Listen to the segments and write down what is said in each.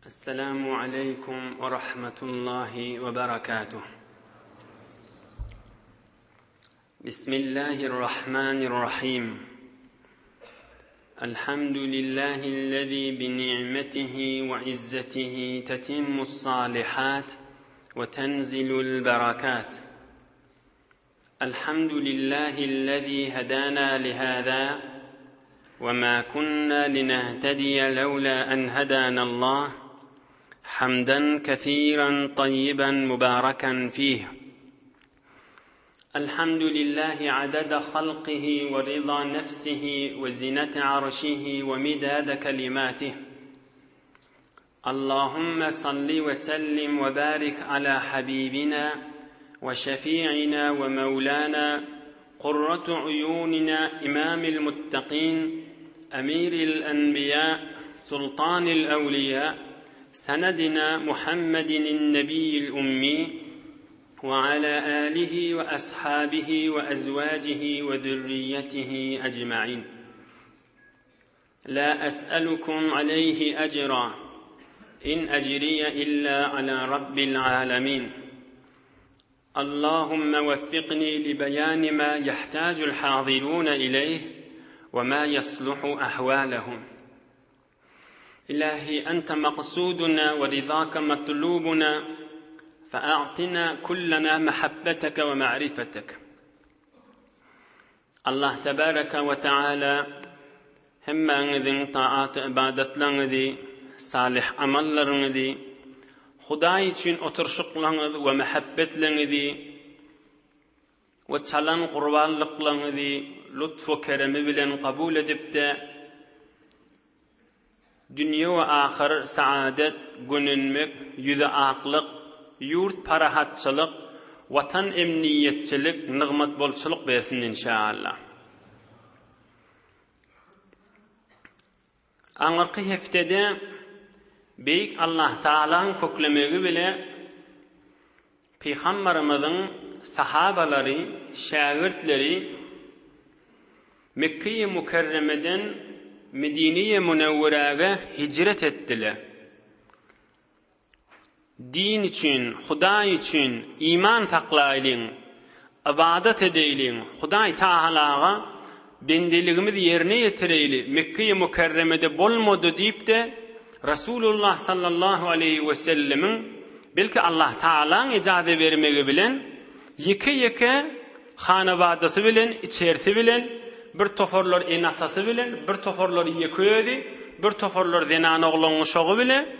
السلام عليكم ورحمة الله وبركاته. بسم الله الرحمن الرحيم. الحمد لله الذي بنعمته وعزته تتم الصالحات وتنزل البركات. الحمد لله الذي هدانا لهذا وما كنا لنهتدي لولا أن هدانا الله، حمدا كثيرا طيبا مباركا فيه. الحمد لله عدد خلقه ورضا نفسه وزنة عرشه ومداد كلماته. اللهم صل وسلم وبارك على حبيبنا وشفيعنا ومولانا قرة عيوننا إمام المتقين أمير الأنبياء سلطان الأولياء سندنا محمد النبي الأمي وعلى آله وأصحابه وأزواجه وذريته أجمعين. لا أسألكم عليه أجرا إن أجري إلا على رب العالمين. اللهم وفقني لبيان ما يحتاج الحاضرون إليه وما يصلح أحوالهم. إلهي أنت مقصودنا ورضاك مطلوبنا، فأعطنا كلنا محبتك ومعرفتك. الله تبارك وتعالى هم أنذن طاعات عبادت لنذي صالح عمل لنذي خداي için oturuşuqlarınızı ve muhabbetlerinizi ve çalan qurbanlıqlarınızı lütfu keremi bilen kabul edip de dünya ve ahir saadet gününmek, yüze aqlıq, yurt parahatçılık, vatan emniyetçilik, nığmat bolçuluk versin inşallah. Anırqı heftede Beyik Allah Ta'ala'nın köklemegi bile Peygamberimizin sahabaları, şagirtleri Mekke-i Mükerreme'den Medine-i Münevvere'ye hicret ettiler. Din için, Huda için iman saklaylın, ibadet edeylin, Huda Ta'ala'ya bendeligimiz yerine yetireyli. Mekke-i Mükerreme'de bolmadı deyip de Resulullah sallallahu aleyhi ve sellemin belki Allah Ta'ala'nın icazı vermegi bilen yeke hanabadası bilen, içerisi bilen bir toforlar enatası bilen, bir toforlar yeköyedi, bir toforlar zenan oğlunu şoğu bilen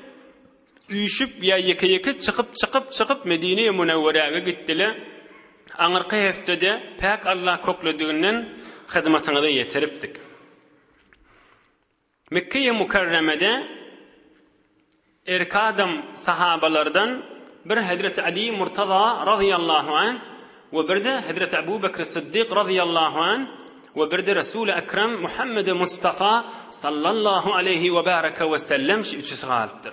üyüşüp ya yeke çıkıp Medine-i Münevvere'ye gittiler. Anırqı heftede pek Allah koklediğinden hizmetine de yetiriptik. Mekke-i Mükerreme'de erkadam sahabalardan bir Hazreti Ali Murtaza radıyallahu anh ve bir de Hazreti Ebu Bekir Sıddık radıyallahu anh ve bir de Resul-i Ekrem Muhammed Mustafa sallallahu aleyhi ve baraka ve sellem üçüsü galıptır.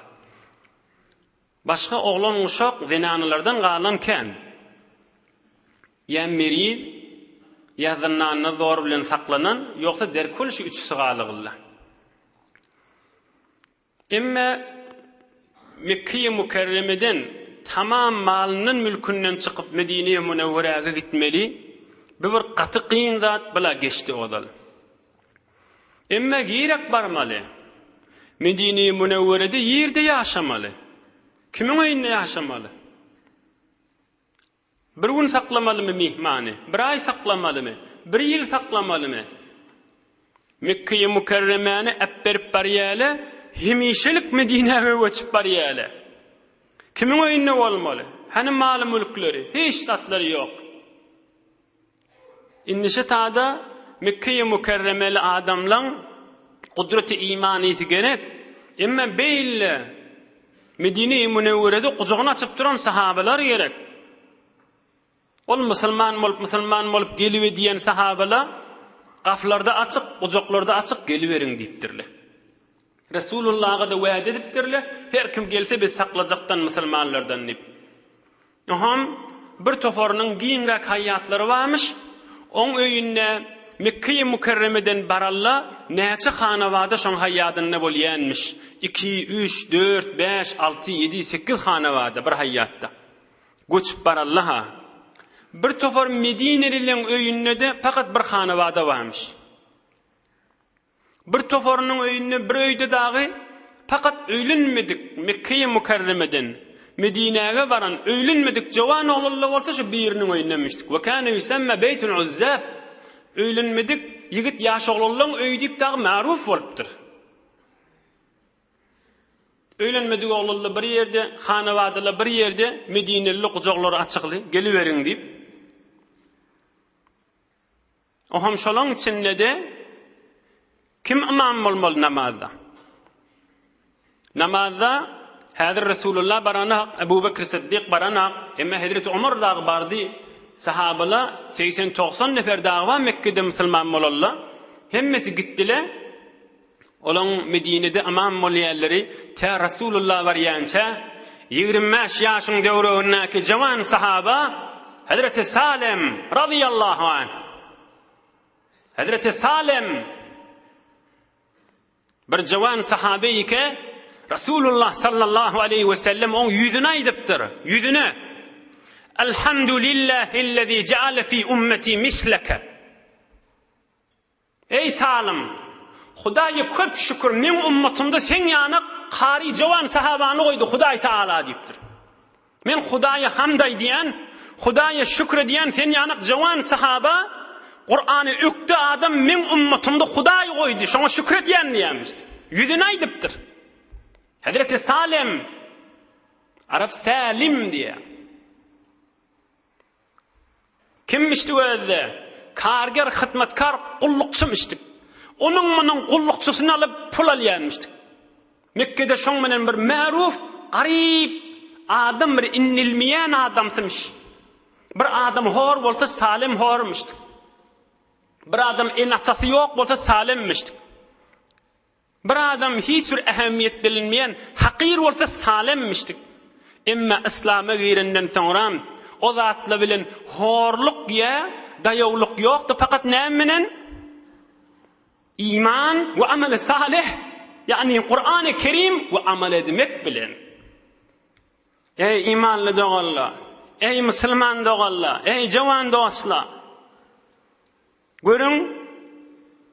Başka oğlan uşak zinanılardan galanken ya merid ya zinnanı zor bilen saklanan yoksa derkul şu üçüsü galıgıllar. Emme Mekke-i Mükerreme'den tamam malının mülkünden çıkıp Medine-i Münevvere'ye gitmeli. Bir katı kıyın zat bala geçti odal. Emme girek barmalı. Medine-i Münevvere'de yerde yaşamalı. Kimin oyunla yaşamalı? Bir gün saklamalı mı mihmanı? Bir ay saklamalı mı? Bir yıl saklamalı mı? Mekke-i Mükerreme'ne ebberip bariyale hemişelik Medine'ye geçip bariyale. Kimin oyunla olmalı? Hani malı mülkleri? Hiç satları yok. İndişe tada Mekke-i Mükerremeli adamlan kudreti imaniyeti gerek. Ama belli Medine-i Münevvere'de kucağını açıp duran sahabeler gerek. Ol Müslüman olup gelive diyen sahabeler kaflarda açık, kucaklarda açık geliverin deyiptirler. Resulullah'a da vaat ediptirler. Her kim gelse biz saklacaktan Müslümanlardan nip. Bir toforunun giyinrak hayatları varmış. On öyünne Mekke-i Mükerreme'den baralla näçe hanawada şoň haýatyny bolýanmış. 2, 3, 4, 5, 6, 7, 8 hanawada bir haýatda. Göçüp barallar. Bir tofor Medinelileň öýünde de fakat bir hanawada barmış. Bir toforunyň öýünde bir öýde dagy fakat öýlenmedik Mekke'ye Mukarremeden Medine'ye baran öýlenmedik jowan oglanlar bolsa şu biriniň öýündenmişdik. Ve kana yusamma Beytul Uzzab. Öýlenmedik yigit ýaş oglanlaryň öýü diýip dagy maruf bolupdyr. Öýlenmedik oglanlar bir ýerde, hanawadalar bir ýerde, Medineli gujaklary açykly geliberiň diýip. O ham şolaň içinde de kim imam bolmaly namazda? Namazda Hazır Resulullah barana, Ebu Bekir Siddiq barana, emma Hazreti Umar dağı bardı. Sahabalar 80-90 nefer dağı var Mekke'de Müslüman bolallar. Hemmesi gittiler. Olan Medine'de imam bolýarlary ta Resulullah barýança 25 ýaşyň döwründäki jawan sahaba Hazreti Salim radıyallahu anh. Hazreti Salim bir jawan sahabeýke Resulullah sallallahu aleyhi ve sellem on yüzüne aydiptir. Yüzüne. Elhamdülillahillezî ceale fî ümmeti misleke. Ey Salim, Hudaýa köp şükür, men ummatymda sen ýana qari jawan sahabany goýdy Hudaý Taala diýipdir. Men Hudaýa hamd diýen, Hudaýa şükür diýen sen ýana jawan sahaba, Qur'any ökdi adam men ummatymda Hudaý goýdy, şoňa şükür diýen diýmişdir. Yüzüne aydipdir. Hazreti Salim, Arap Salim diye. Kimmişdi o özde? Karger, hizmetkar, kullukçumıştık. Onun bunun kullukçusunu alıp pul alyanmıştık. Mekke'de şoň menen bir maruf, garip adam, bir innilmeyen adamsımış. Bir adam hor bolsa Salim hormuştuk. Bir adam enatası yok bolsa Salimmiştik. Bir adam hiç bir ehemmiyet bilinmeyen, hakir olsa Salimmiştik. Emma İslam'a girinden sonra o zatla bilen horluk ya, dayawluk yoktu. Fakat nämenen? İman ve amel salih, yani Kur'an-ı Kerim ve amel etmek bilen. Ey imanlı dogallar, ey Müslüman dogallar, ey jawan dostlar. Görün,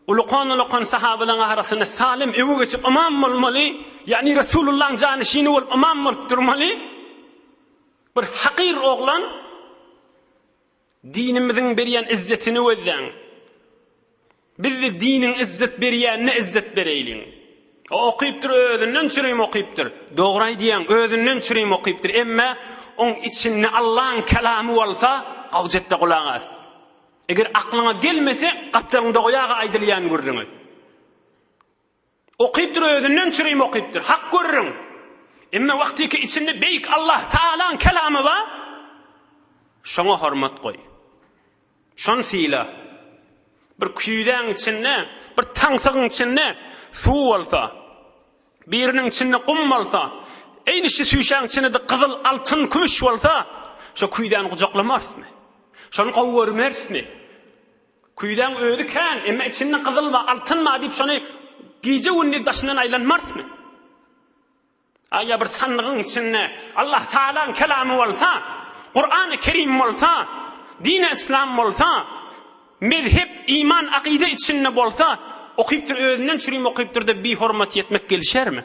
Uluqan sahabaların arasında Salim evi geçip imam olmalı, yani Resulullah'ın canişini olup imam olup durmalı. Bir hakir oğlan, dinimizin beriyen izzetini özden. Biz de dinin izzet beriyenine izzet bereylin. O okuyuptur, özünden çüreyim okuyuptur. Doğray diyen özünden çüreyim okuyuptur. Emme onun içinde Allah'ın kelamı olsa, avcette kulağız. Eger aklına gelmese, kaptarında oyağa aydılyan görürüňiz. Okuyuptur, özünden çüreyim okuyuptur. Hak görürüň. Emme vaktiki içinde beyik Allah Taala'nın kelamı var. Şoňa hormat koy. Şon fiila. Bir küýden içinde, bir taňsygyň içinde su bolsa, biriniň içinde kum bolsa, eýnişi süýşäň içinde de kızıl, altın, kümüş bolsa, şo küýden gujaklamarsmy? Şonu gowy görmersmi? Küýden öýdi kän, emma içinde kızıl we altyn ma diýip şonu giýje günni daşyndan aýlanmarsmy? Aya bir sandygyň içinde Allah Taala'nın kelamı bolsa, Kur'an-ı Kerim bolsa, din-i İslam bolsa, mezhep, iman, akide içinde bolsa, okuyupdur, özünden çürüyüm okuyupdur da bir hormat yetmek gelişer mi?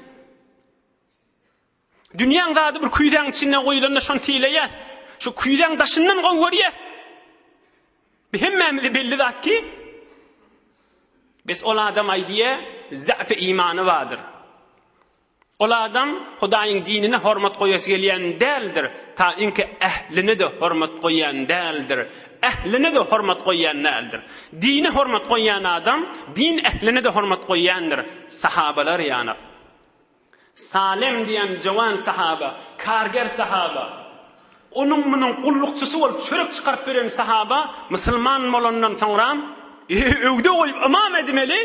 Dünyanın zadı bir küýden içinde koyularına şon fiileyez. Şu küýden daşından goňwerýäs. Hemmemiz belli zat ki, biz ol adam aydiye za'f-ı imanı vardır. Ol adam Hudaýyň dinine hormat goýasy gelýän däldir. Ta inki ähline de hormat goýan däldir. Ähline de hormat goýan däldir. Dine hormat goýan adam, din ähline de hormat goýandyr. Sahabalar ýany. Salim diýen jawan sahaba, karger sahaba. Onun munun kullukçusu bolup çörek çykaryp beren sahaba, musulman bolandan soňra öwde goýup imam edmeli.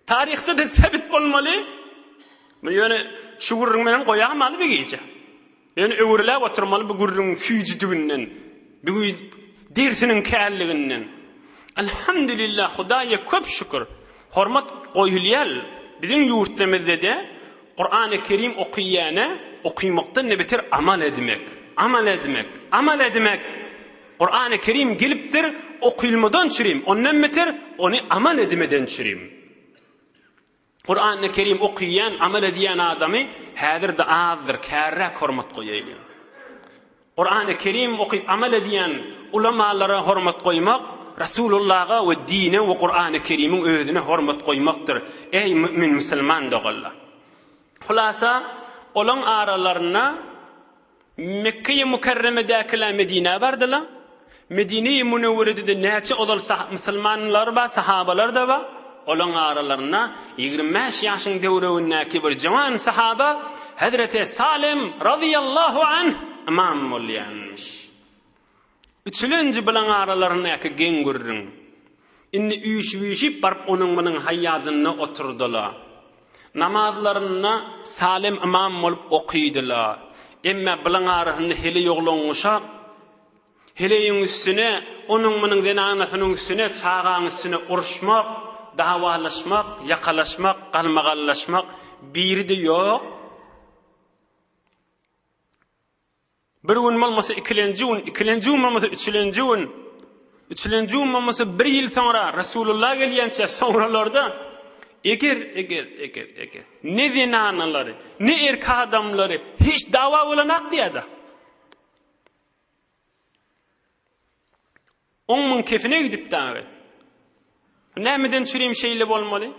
Tarihte de sebit bolmaly. Yani şu gurrun menen goýamaly bir gece. Yani öwürläp oturmaly bu gurrun füýjüdüginden, bu dersiniň källiginden. Elhamdülillah Hudaýa köp şükür. hormat goýulyal. Bizim ýurtlarymyzda da Qur'an-ı Kerim okuýana, okuýmakdan ne beter amal etmek. Amal etmek. Qur'an-ı Kerim gelipdir, okuyulmadan çürüm. Ondan beter onu amal etmeden çürüm. Qur'an-ı Kerim okuyan, amal ediyen adamı häzir de azdır, kärrä hormat goýaýlar. Qur'an-ı Kerim okuyup amal ediyen ulamalara hormat goýmak, Resulullah'a ve dine ve Qur'an-ı Kerim'in özüne hormat goýmakdyr. Ey mümin musulman dogalla. Hulasa olan aralarına Mekke-i Mukarreme'dekiler Medine bardylar. Medine-i Munewwere'de näçe odal musulmanlar ba, sahabalar da ba. Olan aralarına 25 yaşın döwründäki bir jawan sahaba Hazreti Salim radıyallahu anh imam bolýanmış. Üçüncü bilen aralarına ýaky geň görüň. Inni üýşüp barıp onuň munyň haýatyna oturdular. Namazlaryna Salim imam bolup okuýdylar. Emme bilen aralarına hele ýoglanýar. Heleýiň üstüne, onuň munyň denanasynyň üstüne, çağaň üstüne uruşmak, davalaşmak, yakalaşmak, galmagallaşmak biri de ýok. Bir gün bolmasa ikilenji gün bolmasa üçlenji gün bolmasa bir ýyl soňra Rasulullah gelýänse soňralarda eger ne zinanalary, ne erki adamlary hiç dawa bolanak diýdi. 10.000 kefine gidip dawe. Nämeden çürüm şeýle bolmaly?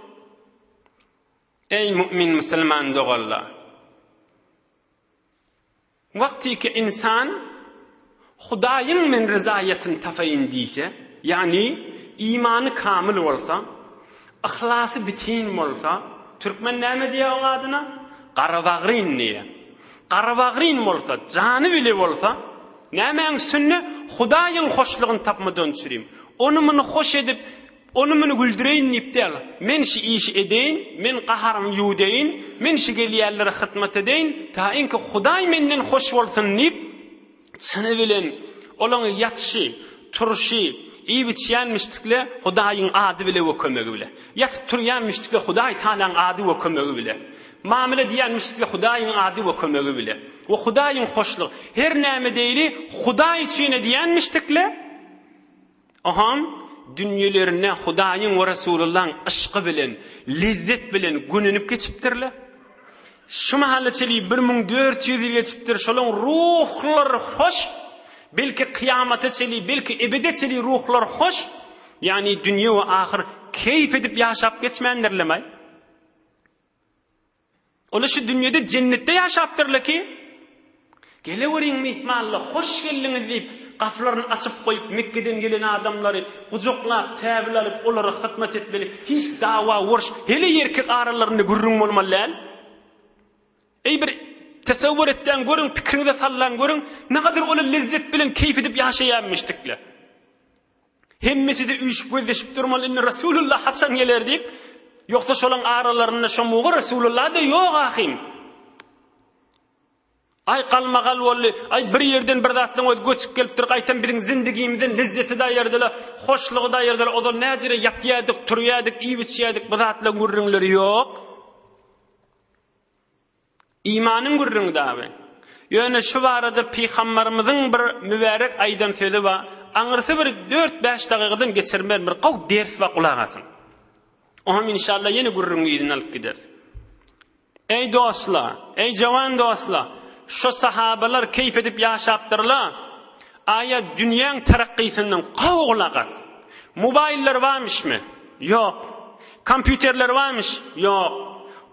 Ey mümin musulman dogalla. Wagti ki insan Hudaýyň men rizaýatyny tafaýyn diýse, yani imanı kamil bolsa, ihlasy bitin bolsa, türkmen näme diýär adyna? Garabagrin diýär. Garabagrin bolsa, jany bile bolsa, nämeň sünne Hudaýyň hoşlugyny tapmadan çürüm. Onu muny hoş edip onu meni güldüreyin nipdel. Men şi işi edeyin, men qaharym ýudeyin, men şi gelýärlere hytmat edeyin, ta inki Hudaý menden hoş bolsun nip, sene bilen olaňy ýatşy, turşy, iyi biçýänmişdikle Hudaýyň ady bile kömegi bile. Yatyp turýanmışdikle Hudaý Taalaň ady we kömegi bile. Mamile diýänmişdikle Hudaýyň ady we kömegi bile. We Hudaýyň hoşlugy her näme diýili Hudaý üçin diýänmişdikle aham dünyelerine Hudaýyň we Resulullahyň aşky bilen, lezzet bilen gününüp geçipdirler. Şu mahallaçyly 1400 ýyl geçipdir. Şolaň ruhlar hoş, belki kıyamataçyly, belki ebedetçyly ruhlar hoş. Yani dünýe we ahir keyf edip ýaşap geçmendirlemay. Ola şu dünýede cennetde ýaşapdyrlar ki, geleweriň mehmanlar hoş geldiňiz diýip gaflaryny açyp goýup Mekke'den gelen adamlary gujoklap, täbil alyp olara hytmat etmeli. Hiç dawa wurş, hele erkek aralaryny gürrüň bolmaly. Ey bir tasawwur etden görüň, pikiriňizde sallan görüň, nägadir ola lezzet bilen keyf edip ýaşaýanmışdyklar. Hemmesi de üýşüp gözleşip durmaly, inni Rasulullah haçan geler diýip, ýoksa şolaň aralaryna şomugy Rasulullah da ýok ahim. Ay qalmagal bolly, ay bir ýerden bir zatlaň öýüp göçüp gelipdir, gaýtan biziň zindegimizden lezzeti da ýerdiler, hoşlugy da ýerdiler, odar näjire ýatýadyk, turýadyk, iý biçýädik, bu zatlaň gürrüňleri ýok. İmanyň gürrüňi daby. Ýöne şu barada Peýgamberimiziň bir mübarek aýdan sözi bar. Aňyrsy bir 4-5 dagygadan geçirmen bir gaw ders we kulak asyn. Oňam inşallah ýene gürrüňi ýedin alyp gider. Ey dostlar, ey jawan dostlar, şu sahabalar keyf edip ýaşapdyrlar. Aya dünýäň taraqqysynyň gawgulagas. Mobillar barmyşmy? Ýok. Kompýuterler barmyş? Ýok.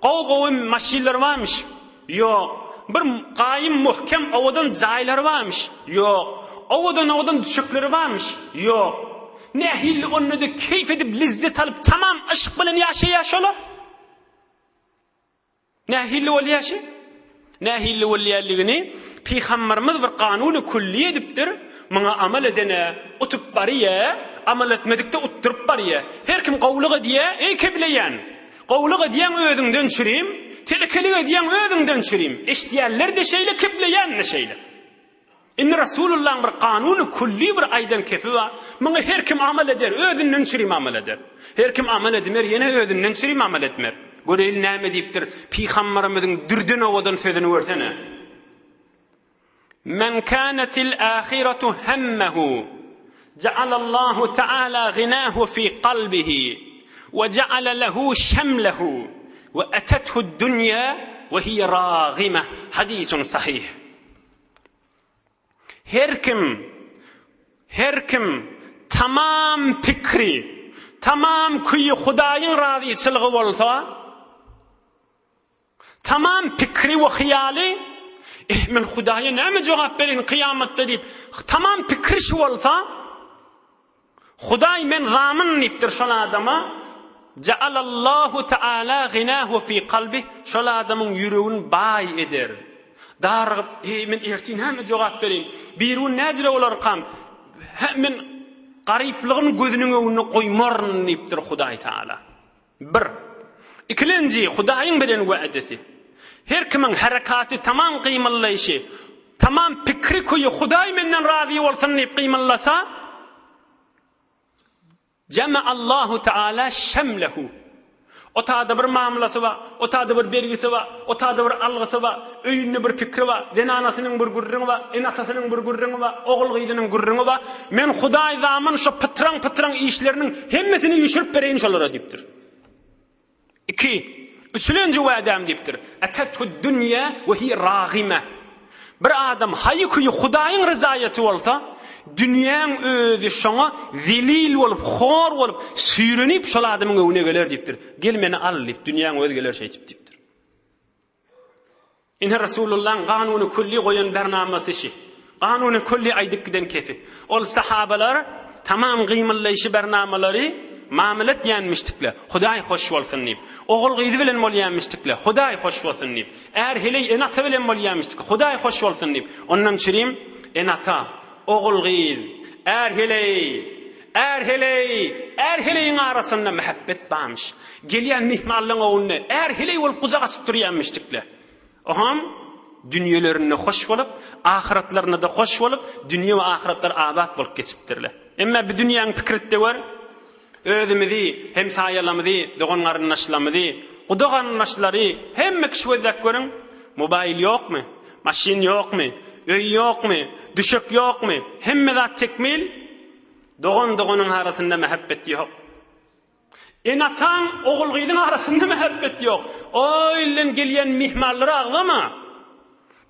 Gaw maşinler barmyş? Ýok. Bir gaýym muhkem awadan jaýlar barmyş? Ýok. Awadan düşükleri barmyş? Ýok. Nähil onunla keyf edip lezzet alyp tamam aşyk bilen ýaşaýaşolar? Nähil bol ýaşy? Nähil bolýanlygyny Peýgamberimiz bir kanuny külli edipdir. Muňa amal edene utup barýa, amal etmedikde utturup barýa. Her kim gowlugy diýe, ey kebleýän. Gowlugy diýen özüňden çürim, telekeligi diýen özüňden çürim. Eşdiýänler de şeýle kebleýän de şeýle. İnne Resulullah'ın bir kanunu kulli bir aydan kefi var. Mana her kim amel eder, özünden çirim amel eder. Her kim amel etmer, yine özünden çirim amel etmer. Göreyil näme diýipdir? Peygamberimizin dürdün owadan sözüni görsene. Men kanatil ahiratu hammahu ja'alallahu ta'ala ghinahu fi qalbihi ve ja'ala lehu şemlehu ve atathu ad-dunya ve hiye râgimeh. Hadisun sahih. Her kim tamam fikri, tamam kuyu Hudaýyň razyçylygy bolsa, tamam fikri ve hiyali, men Hudaýa näme jogap berin kıyamatda diýip, tamam fikri şu bolsa, Hudaý men zamin diýipdir şol adama, ja'alallahu ta'ala ghinahu fi qalbi, şol adamyň ýüregini bay eder. Darıp, men ertin hem jogap berin. Birun näjire bolar kam? Men garyplygyny gözüniň öňüne goýmaryn diýipdir Hudaý Taala. Bir. İkilenji Hudaýyň bilen wa'desi. Her kimin harakaty tamam gymyllaýşy, tamam pikri koýy Hudaý menden razy bolsun diýip gymyllasa, jama Allahu Taala şemlehu. O taada bir mamlasy var, o taada bir bergisi var, o taada bir algysy var, öýünde bir pikri var, denanasynyň bir gurrüňi var, enatasynyň bir gurrüňi var, ogul gyýdynyň gurrüňi var. Men Hudaý zaman şu pytraň işleriniň hemmesini ýüşürip bereýin şolara diýipdir. 2. Üçüncü wa'dam diýipdir. Atathu ad-dunya we hiye râgimeh. Bir adam haýyky Hudaýyň ryzaýaty bolsa, dünýäň özü şoňa zelil bolup, hor bolup, süýrenip şol adamyň öňüne geler diýipdir. Gel meni al diýip dünýäň özü geler şeýtip diýipdir. Inne Resulullah'ın kanuny kulli goýan bernamasy şi. Kanuny kulli aýdykdan kefi. Ol sahabalar tamam gymyllaýşy bernamalary mamelet ýanmışdyklar. Hudaý hoş bolsun diýip. Ogul gyzy bilen bolýanmışdyklar. Hudaý hoş bolsun diýip. Eğer hele enata bilen bolýanmışdyk. Hudaý hoş bolsun diýip. Ondan çirim enata, ogul gyz, er heleýiň arasynda muhabbet barmış. Gelýän mihmanlyň öňüne er heley bolup guja gasyp durýanmışdyklar. Oham dünýelerini hoş bolup, ahiratlaryna da hoş bolup, dünýä we ahiratlar abat bolup geçipdirler. Emma bu dünýäň pikirde var. Özümüzi, hem saýalamyzy, dogan garyndaşlarymyzy, guda garyndaşlary hemme kişiwezek görüň. Mobil ýokmy? Maşin ýokmy? Öý ýokmy? Düşük ýokmy? Hemme zat tekmil. Doganyň arasynda muhabbet ýok. Enatan ogul gyzyň arasynda muhabbet ýok. Oýlan gelýän mihmanlary agzama.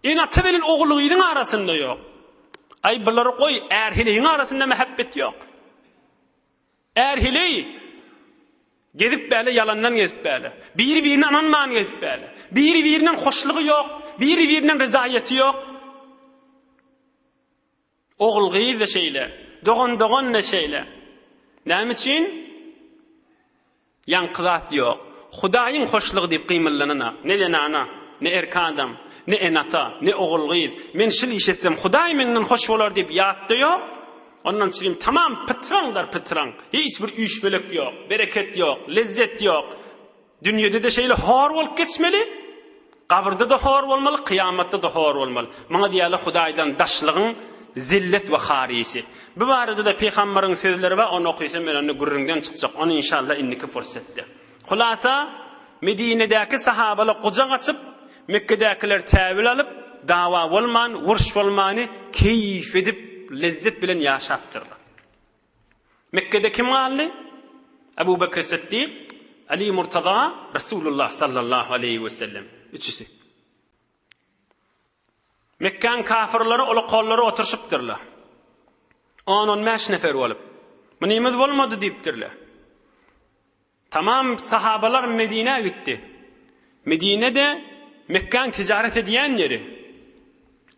Enata bilen ogul gyzyň arasynda ýok. Ay bulary goý, erheleýiň arasynda muhabbet ýok. Erheleý gezip bäle yalandan gezip bäle. Biri-birine ananman gezip bäle. Biri-biriniň hoşlugy ýok, biri-biriniň ryzaýaty ýok. Ogul gyz da şeýle, dogan da şeýle. Näme üçin? Ýankyzat ýok. Hudaýyň hoşlugy diýip gymyllanyna, ne ana, ne erkadam, ne enata, ne ogul gyz. Men şil iş etsem Hudaý menden hoş bolar diýip ýatdy ýok. Ondan çirim tamam pytraň. Hiç bir üýşmelik ýok, bereket ýok, lezzet ýok. Dünýede de şeýle hor bolup geçmeli. Gabrda da hor bolmaly, kıyamatda da hor bolmaly. Maňa diýýärler Hudaýdan daşlygyň zillet we harisi. Bu barada da peýgamberiň sözleri var, onu okuysa men onu gurrüňden çykjak. Onu inşallah inniki fursatda. Hulasa Medine'däki sahabalar guja gaçyp Mekke'däkiler täbil alyp dawa bolman, wurş bolmany keyif edip lezzet bilen ýaşapdyrlar. Mekke'de kim galdy? Abu Bekr Siddiq, Ali Murtaza, Resulullah sallallahu aleyhi ve sellem. Üçüsi. Mekke'ň kafirlary ola gollary oturşypdyrlar. 10-15 nefer bolup. Munimiz bolmady diýipdirler. Tamam sahabalar Medine gitdi. Medine'de Mekke'ň ticaret edýän ýeri.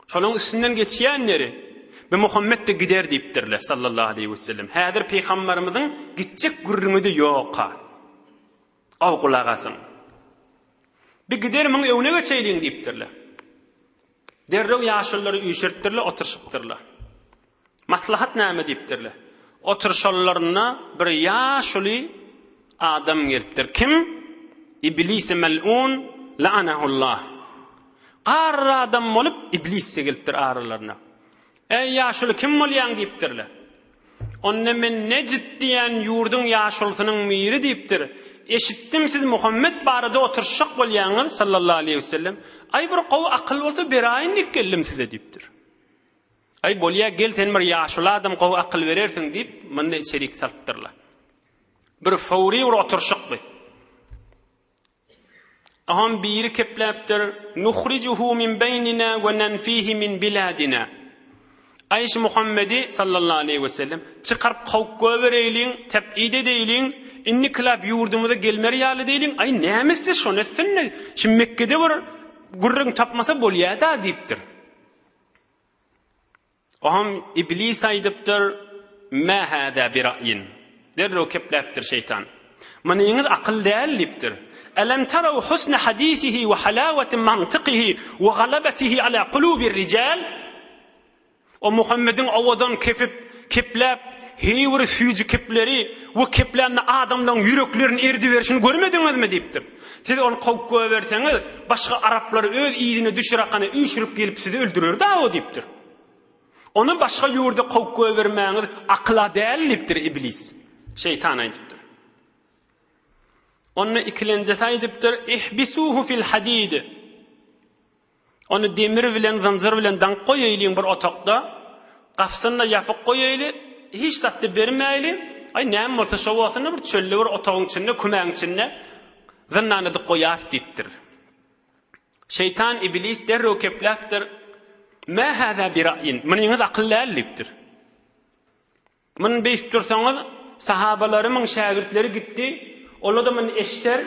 Şonuň üstünden geçýän ýeri. Ve Muhammed de gider diýipdirler sallallahu aleyhi ve sellem. Häzir peýgamberimiziň gitjek gurrüňi ýok. Aw gulagasyn. Bir gider min öwne geçeýin diýipdirler. Derrew ýaşullary üýşürtdirler, oturşypdyrlar. Maslahat näme diýipdirler. Oturşallaryna bir ýaşuly adam gelipdir. Kim? İblis mel'un la'anahullah. Qarra adam bolup iblis gelipdir aralarına. Ey yaşul kim bolýan diýipdirler. Onne men Necid diýen ýurdun yaşulsynyň miri diýipdir. Eşitdim siz Muhammed barada oturşak bolýaňyz sallallahu aleyhi ve sellem. Ay bir gowy akyl bolsa beraýyn diýipdim size diýipdir. Ay bolýa gel sen bir yaşul adam gowy akyl berersiň diýip mende içerik saltdyrlar. Bir fawry bir oturşak bu. Aham biri kepläpdir. Nukhrijuhu min beynina ve nanfihi min biladina. Ayş Muhammedi sallallahu aleyhi ve sellem çıkarıp kavuk gövereylin, teb'id edeylin, inni kilab yurdumuza gelmer ýaly deylin. Ay nämesi şonu etsinne? Şimdi Mekke'de bir gurrun tapmasa bolýar da diýipdir. Aham iblis aýdypdyr, "Ma hada bi ra'yin." Derro kepläpdir şeytan. Mana ýeňiz akyl däl diýipdir. Alam taraw husna hadisihi ve halawati mantiqihi ve galabatihi ala qulubi rijal? O Muhammed'in avadan kepläp hewir süýji kepleri we keplerini adamlaryň yüreklerini erdi berişini görmediňizmi diýipdir. Siz onu kawuk berseniz başga araplary öz ýerine düşürakany üýşürip gelip sizi öldürer da o diýipdir. Onu başga ýurda kawuk bermäňiz akla däl diýipdir iblis. Şeytan aýdypdyr. Onu ikilenjesi aýdypdyr, ihbisuhu fil hadid. Onu demir bilen, zanjyr bilen dank goýaýlyň bir otaqda, gafsyna ýapyp goýaýly, hiç satdy bermäýli. Ay näme bolsa şo wagtyny bir çölle bir otagyň içinde, kümäň içinde zannany goýar diýipdir. Şeytan iblis derro kepläpdir. Ma hada bi ra'yin. Meniňiz akyllar diýipdir. Men beýip dursaňyz sahabalaryň şagirtleri gitdi. Olar da men eşder,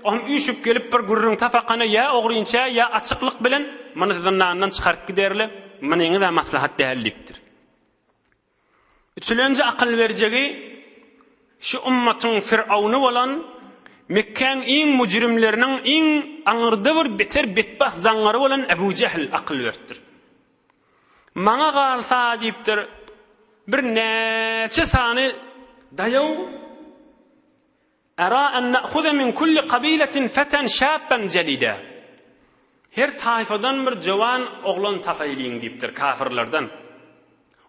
Oğlum üýşüp gelip bir gurrun tafakana ya oğruyunça ya açıklık bilen many zannandan çıkarıp giderli. Manyňy da maslahat dällipdir. Üçüncü akyl berjegi şu ummatyň Firawny bolan Mekkeň iň mujrimleriniň iň aňyrdy bir beter betbah zaňary bolan Ebu Cehl akyl berdir. Maňa galsa diýipdir, bir näçe sany daýaw Ara an na'khudha min kulli qabilatin fatan shabban jalida. Her tayfadan bir jawan oglan tafaýlyň diýipdir kafirlerden.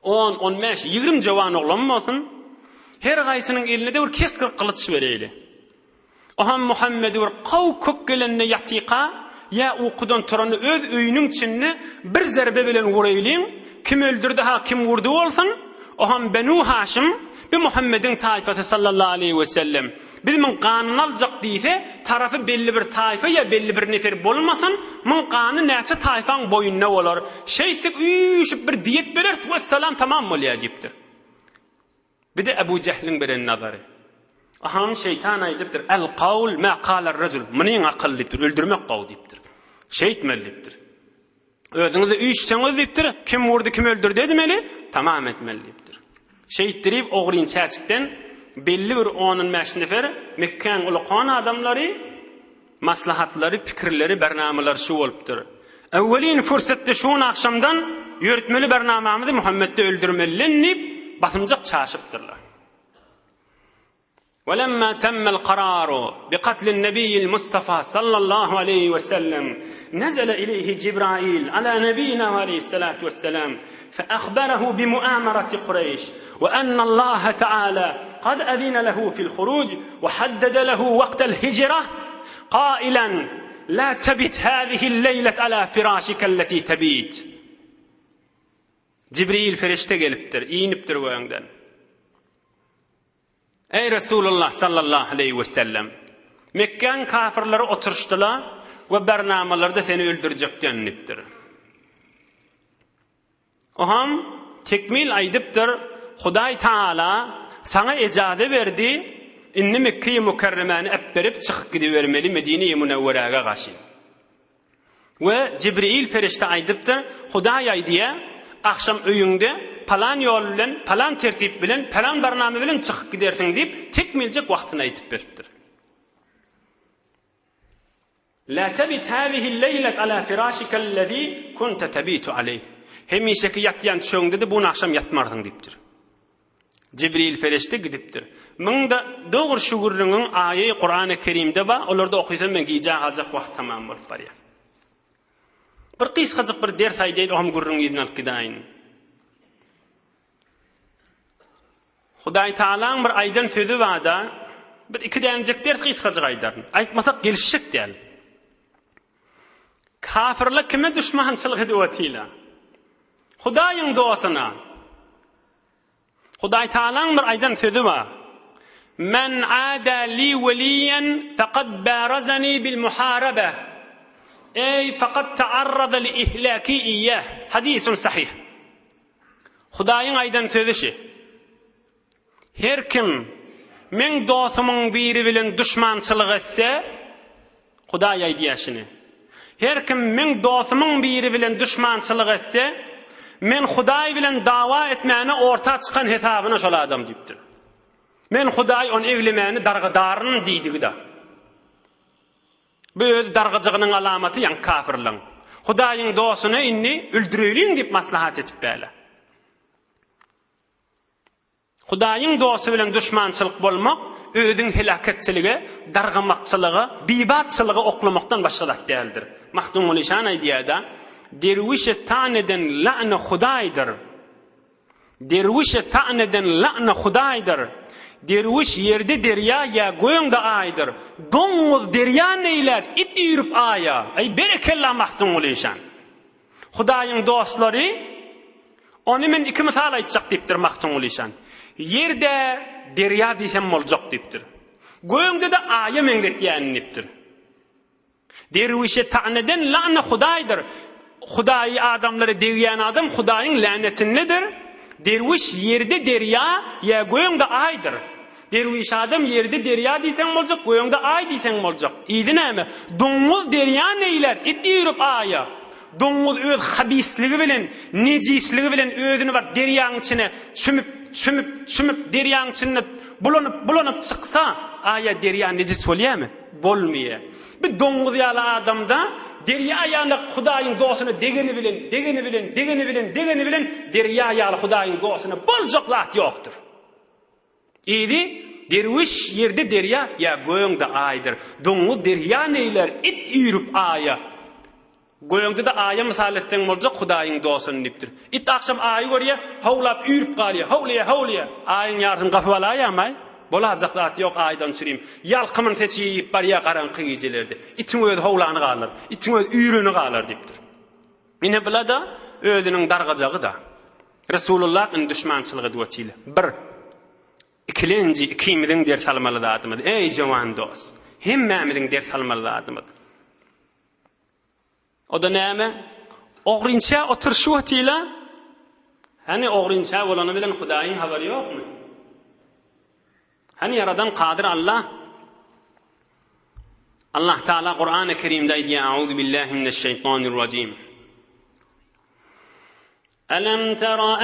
10, 15, 20 jawan oglan bolsun. Her gaýsynyň eline de bir keskir kılıç bereyli. Ohan Muhammed bir qaw kökgelenne yatiqa ya uqudan turany öz öýüniň içinde bir zerbe bilen vuraýlyň. Kim öldürdi ha kim vurdu bolsun? Ohan Benu Haşim bi Muhammedin taifati sallallahu aleyhi ve sellem biz min qanun aljak diýse tarafy belli bir taifa ya belli bir nefer bolmasyn min qany näçe taifaň boýunna bolar şeýsik üýşüp bir diýet berer we salam tamam bolýar diýipdir. Bir de Ebu Cehlin bilen nazary aham şeytan aýdypdyr el qawl ma qala ar-rajul meniň akyl diýipdir öldürmek gaw diýipdir şeýtmel diýipdir özüňizi üýşseňiz diýipdir kim vurdy kim öldürdi demeli tamam etmeli diýipdir şeýtdirip ogryň çäçikden belli bir 10 nefer Mekkeň ulaqan adamlary maslahatlary pikirleri bernamalar şu bolupdyr. Awwelin fursatda şu akşamdan ýöretmeli bernamamyzy Muhammedde öldürmellenip basymjak çaşypdyrlar. ولما تم القرار بقتل النبي المصطفى صلى الله عليه وسلم نزل إليه جبرائيل على نبينا عليه الصلاة والسلام فأخبره بمؤامرة قريش وأن الله تعالى قد أذن له في الخروج وحدد له وقت الهجرة قائلا لا تبت هذه الليلة على فراشك التي تبيت. Cibril ferişte gelipdir, iýnipdir goýaňdan. Ey Resulullah sallallahu aleyhi ve sellem Mekkeň kafirleri oturuşdylar we bernamalarda seni öldürjekden nipdir. Oham tekmil aýdypdyr Hudaý Taala sana ejade berdi inni Mekke'yi mukarremani epberip çykyp gidivermeli Medine-i Munawwaraga gaşy. We Cibril ferişte aýdypdyr Hudaý aýdýa akşam öýüňde palan yol bilen, palan tertip bilen, palan barnamy bilen çykyp gidersiň diýip tekmiljek wagtyny aýtyp beripdir. La tabit hadihi al-laylat ala firashika allazi kunta tabitu alayh. Hemişeki yatýan çöňde de bu akşam yatmardyň diýipdir. Cibril ferişte gidipdir. Munda dogry şu gurrunun aýy Qur'an-ı Kerimde ba, olarda okuýsam men giýjak aljak wagt tamam bolup barýar. Bir qysgaçyk bir ders aýdyp oham gurrun ýerine alyp gidaýyn. Hudaý Taala bir aýdan sözü wada, bir iki dänjek ders gysgaja gaýdaryn. Aýtmasak gelişik däl. Kafirlik kime düşmançylyk edip ötýär? Hudaýyň dostuna. Hudaý Taalaň bir aýdan sözü bar. Men ada li waliyan faqad barazani bil muharaba. Ey faqad ta'arrada li ihlaki iyyah. Hadisun sahih. Hudaýyň aýdan sözü şi. Her kim men dostumyň biri bilen düşmançylyk etse, Hudaý aýdýaşyny. Her kim men dostumyň biri bilen düşmançylyk etse, men Hudaý bilen dawa etmäni orta çykan hesabyna şol adam diýipdir. Men Hudaý onu eglemäni dargadaryn diýdigi da. Bu öz dargajygynyň alamaty ýa kafirliň. Hudaýyň dostuny inni öldürelin diýip maslahat etip bäle. Hudaýyň dostu bilen düşmançylyk bolmak özüň helaketçiligi, dargamakçylygy, bibatçylygy oklamakdan başga zat däldir. Mahdum Nişan aýdýar-da, derwişe ta'neden la'na Hudaýdyr. Derwişe ta'neden la'na Hudaýdyr. Derwiş yerde derya ya goýuňda aýdyr. Doňuz derya neýler, it ýürüp aýa. Ey berekella Mahdum Nişan. Hudaýyň dostlary onu men iki misal aýtjak diýipdir Mahdum Nişan. Yerde derya diýsem boljak diýipdir. Goýuňda da aýa meňletýänipdir. Derwişe ta'neden la'na Hudaýdyr. Hudaý adamlary degýän adam Hudaýyň lanetindedir. Derwiş yerde derya ya goýuňda aýdyr. Derwiş adam yerde derya diýsen boljak, goýuňda aý diýsen boljak. Ýa-da näme? Doňuz derya neýler, it ýürüp aýa. Doňuz öz habisligi bilen, nejisligi bilen özüni bar derýaň içine çümüp derýaň içine bulanyp çyksa, aýa derya nejis bolýarmy? Bolmaýar. Bir doňuz ýaly adamda derya ýaly Hudaýyň dostuny degeni bilen derya ýaly Hudaýyň dostuny boljak zat ýokdur. Idi derwiş yerde derya ya goýuňda aýdyr. Doňuz derya neýler, it ýürüp aýa. Goýuňda da aýa mysal etseň boljak Hudaýyň dostuny diýipdir. It akşam aýy görýär, howlap ýürüp galýar, howlya. Aýyň ýardyn gapy balaýarmy? Bolajak zat ýok aýdan çyrym. Ýalqymyny seçip barýa garaňky gecelerdi. Itiň öz howlany galar, itiň öz ýürüni galar diýipdir. Mine bilada özüniň dargajagy da. Resulullah in düşmançylygy diýýär. Bir ikilenji ikimiziň ders almaly zatymy. Ey jawan dost, hemmämiziň ders almaly zatymy. O da näme? Oğrinça oturşy wagtyla. Hani oğrinça bolany bilen Hudaýyň habary ýokmy? Hani yaradan qadir Allah. Allah Taala Qur'an-ı Kerim'de aýdýar: "Auzu billahi mineşşeytanirracim. Alam tara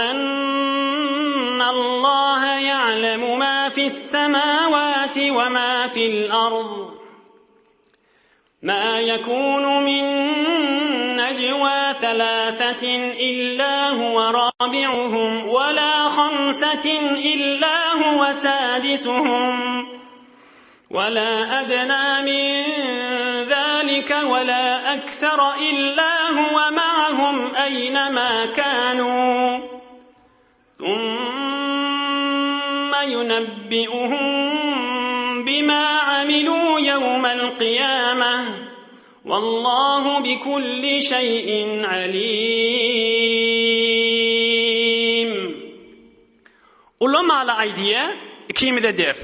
annallaha ya'lemu ma fis-semawati ve ma fil-ard. Ma yakunu min najwa thalathatin illa huwa rabi'uhum wa la khamsatin illa huwa sadisuhum wa la adna min dhalika wa la akthara illa huwa ma'ahum aynama kanu thumma yunabbi'uhum bima 'amilu yawmal qiyamah wallahu bikulli şeyin alim." Ulamalar aýdýar, ikimide der.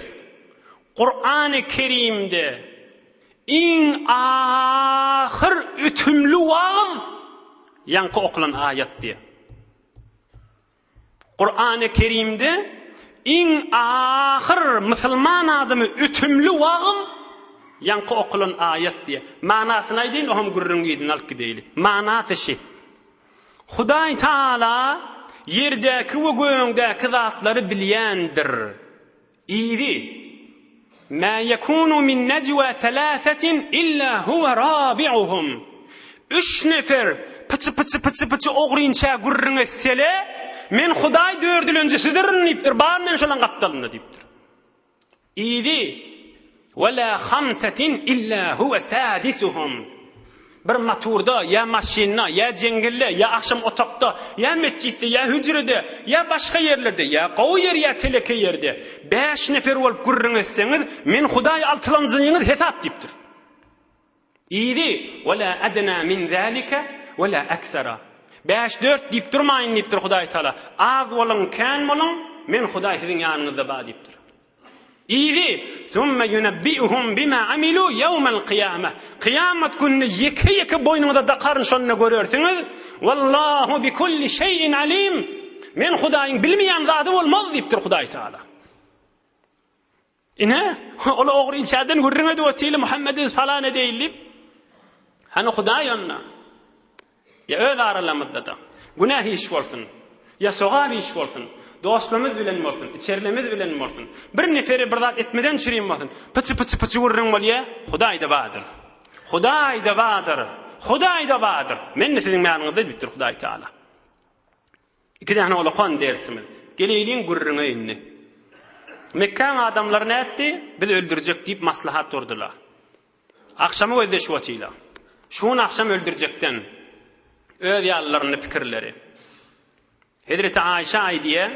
Qur'an-ı Kerim'de in ahir ütümlü wagt yankı okulan ayet diye. Qur'an-ı Kerim'de in ahir musulman adamı ütümlü wagt yankı okulan ayet diye. Manasyny aýdyn, oham gurrun ýedin alyp gideýli. Manasy şi. Hudaý Taala yerdäki we göňdäki zatlary bilýändir. Iri ma yakunu min najwa thalathatin illa huwa rabi'uhum. 3 nefer pıçı oğrinça gurrun etsele, men Hudaý dördülenjisidirin diýipdir. Bar men şolan gapdalyny diýipdir. Iri ولا خمسة إلا هو سادسهم. Bir maturda, ya maşinna, ya jengille, ya akşam otaqda, ya mescitte, ya hücrede, ya başka yerlerde, ya qow yer, ya teleke yerde 5 nefer bolup gurrun etseniz, men Hudaý altılanzyňyňyz hesap dipdir. İyidi, wala adna min zalika wala aksara. 5-4 dip durmayın dipdir Hudaý Taala. Az bolun, kan bolun, men Hudaý siziň ýanyňyzda bar dipdir. İyidi, summa yunabbi'uhum bima amilu yawmal qiyamah. Kıyamet günü yeke boynuňyza dakaryn şonu görersiňiz. Wallahu bi kulli şeyin alim. Men Hudaýyň bilmeýän zady bolmaz dipdir Hudaý Taala. Ine, ola ogry içäden gurrun edip otýly Muhammed'i falan edýilip. Hani Hudaý onna. Ya öz aralamyzda da günah iş bolsun, ya soğab iş bolsun, dostlarımız bilen bolsun, içerlemiz bilen bolsun. Bir neferi bir zat etmeden çürüýän bolsun. Pıçı gurrun bolýa, Hudaý da badyr. Hudaý da badyr. Hudaý da badyr. Men siziň manyňyzda bitdir Hudaý Taala. İki tane olaqan dersimiz. Geleyliň gurruna inni. Mekka adamlar näetdi? Biz öldürjek diýip maslahat durdular. Akşamy gözleşip otýlar. Şunu akşam öldürjekden öz ýallaryny pikirleri. Hazreti Aişa aýdýa,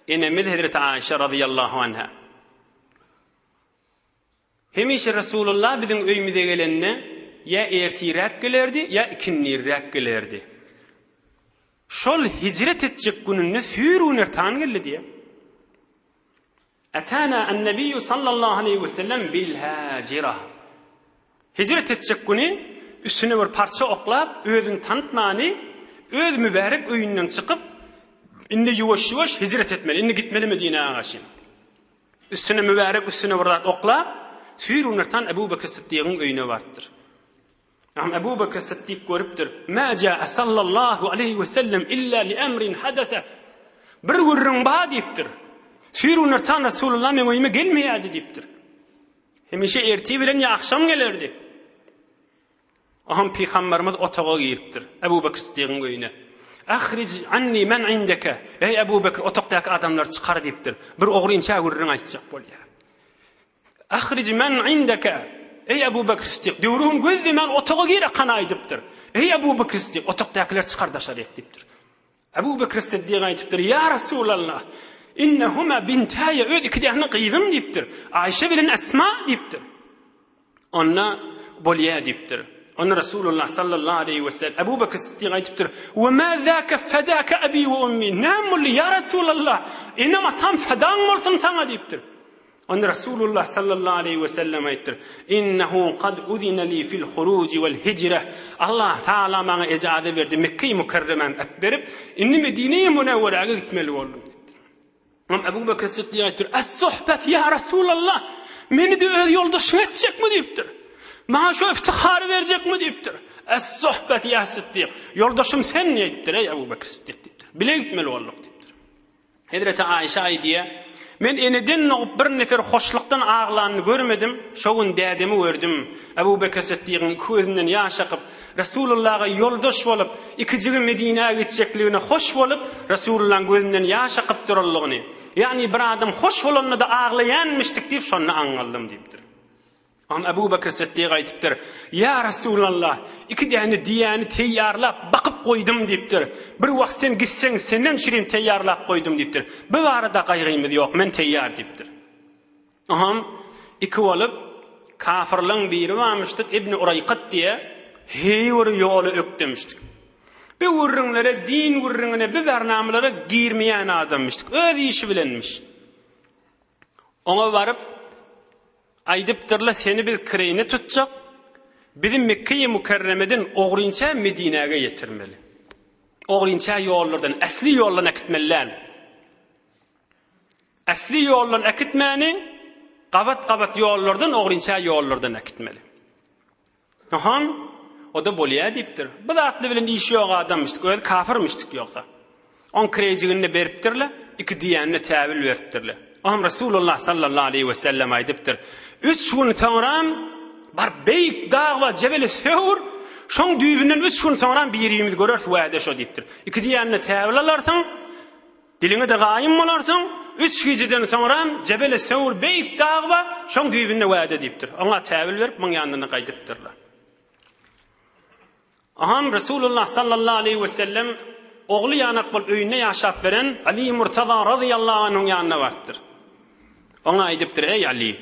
enemiz Hazreti Aişa radıyallahu anha. Hemişe Resulullah biziň öýümize gelenne ya ertirek gelerdi, ya ikinnirek gelerdi. Şol hicret etjek gününe sürünertan geldi diye. Atana an-nabiy sallallahu aleyhi ve sellem bil hacira. Hicret etjek günü üstüne bir parça oklap, özün tanıtmany, öz mübarek öýünden çykyp, indi ýuwaş hicret etmeli, indi gitmeli Medine'ye gaşy. Üstüne mübarek üstüne bir oklap, sürünertan Ebu Bekir Siddiq'ın öýüne bardyr. Ebu Bekir Siddiq görüpdir. Ma jaa sallallahu aleyhi ve sellem illa li emrin hadasa. Bir gurrun ba diýipdir. Sürünertan Resulullah men öýüme gelmeýärdi diýipdir. Hemişe erti bilen ya akşam gelerdi. Aham Peygamberimiz otağa giripdir. Ebu Bekir Siddiq'ın öýüne. Ahric anni men indeke. Ey Ebu Bekir, otaqdaky adamlar çykar diýipdir. Bir ogry-inça gurrun aýtjak bolýar. Ahric men indeke. Ey Ebu Bekir Siddiq, döwrüň gözdi men otağa gire kanaýdypdyr. Ey Ebu Bekir Siddiq, otaqdakylar çykardaşar diýipdir. Ebu Bekir Siddiq aýtypdyr, ya Resulallah, innehuma bintaya, öz iki dähne gyzym diýipdir. Aýşe bilen Esma diýipdir. Onna bolýa diýipdir. Onna Resulullah sallallahu aleyhi ve sellem Ebu Bekir Siddiq aýtypdyr, "Ve ma zaka fadaka abi ve ummi?" Namul ya Resulallah, inama tam fadan bolsun sana diýipdir. Onna Resulullah sallallahu aleyhi ve sellem aýtdyr, "İnnehu qad udina li fil huruj vel hicra." Allah Taala maňa ijazat berdi, Mekke-i Mukarremen berip, inni Medine-i Munawwaraga gitmeli boldum. Ebu Bekir Siddiq aýtdyr, "Es-suhbat ya Resulallah, meni de öz ýoldaşyň etjekmi?" diýipdir. "Maňa şu iftihary berjekmi?" diýipdir. "Es-suhbat ya Siddiq, ýoldaşym sen diýipdir, ey Ebu Bekir Siddiq diýipdir. Bile gitmeli bolduk diýipdir. Hazreti Aişa aýdýa, men eneden nogup bir nefer hoşlukdan ağlanyny görmedim, şogun dädemi gördüm. Ebu Bekir Siddiq'ın gözünden ýaş akyp, Resulullah'a ýoldaş bolup, ikijigi Medine'ye gitjekligine hoş bolup, Resulullah'ın gözünden ýaş akyp durallygyny, ýani bir adam hoş bolanda da ağlaýanmyşdyk diýip şonu aňaldym diýipdir. Am Ebu Bekir Siddiq aýtypdyr, "Ya Resulullah, iki däne diýäni teýýarlap bakyp goýdum" diýipdir. "Bir wagt sen gitseň senden şirin teýýarlap goýdum" diýipdir. "Bu barada gaýrymyz ýok, men teýýar" diýipdir. Aham iki bolup kafirliň biri barmyşdyk, İbn Urayqat diýe, heýwer ýoly ökdemişdik. Bu gurrunlara, din gurrununa, bu bernamalara girmeýän adammışdyk. Öz işi bilenmiş. Ona barıp aýdypdyrlar, seni biz kireyni tutjak, bizi Mekke-i Mukarremeden ogryňça Medine'ye getirmeli. Ogryňça ýollardan, asli ýollardan akitmeliler. Asli ýollardan akitmäni, gabat ýollardan, ogryňça ýollardan akitmeli. Aham, o da bolýa diýipdir. Bu zatly bilen işi ýok adammışdyk, öz kafirmişdik ýoksa. On kirejigini beripdirler, iki diýänine täbil beripdirler. Aham Resulullah sallallahu aleyhi ve sellem aýdypdyr, 3 gün soňra bar beýik dağ we Jebel Sewr, şoň düýbünden 3 gün soňra bir ýerimiz görersiz wada şo diýipdir. Iki diýänine täbil alarsyň, diliňe de gaýym bolarsyň, 3 gijeden soňra Jebel Sewr beýik dağ we şoň düýbünde wada diýipdir. Oňa täbil berip maň ýanyna gaýdypdyrlar. Aham Resulullah sallallahu aleyhi ve sellem oğlu yanak bol öyüne yaşap veren Ali Murtaza radıyallahu anh'ın yanına varttır. Ona aydıptır, ey Ali,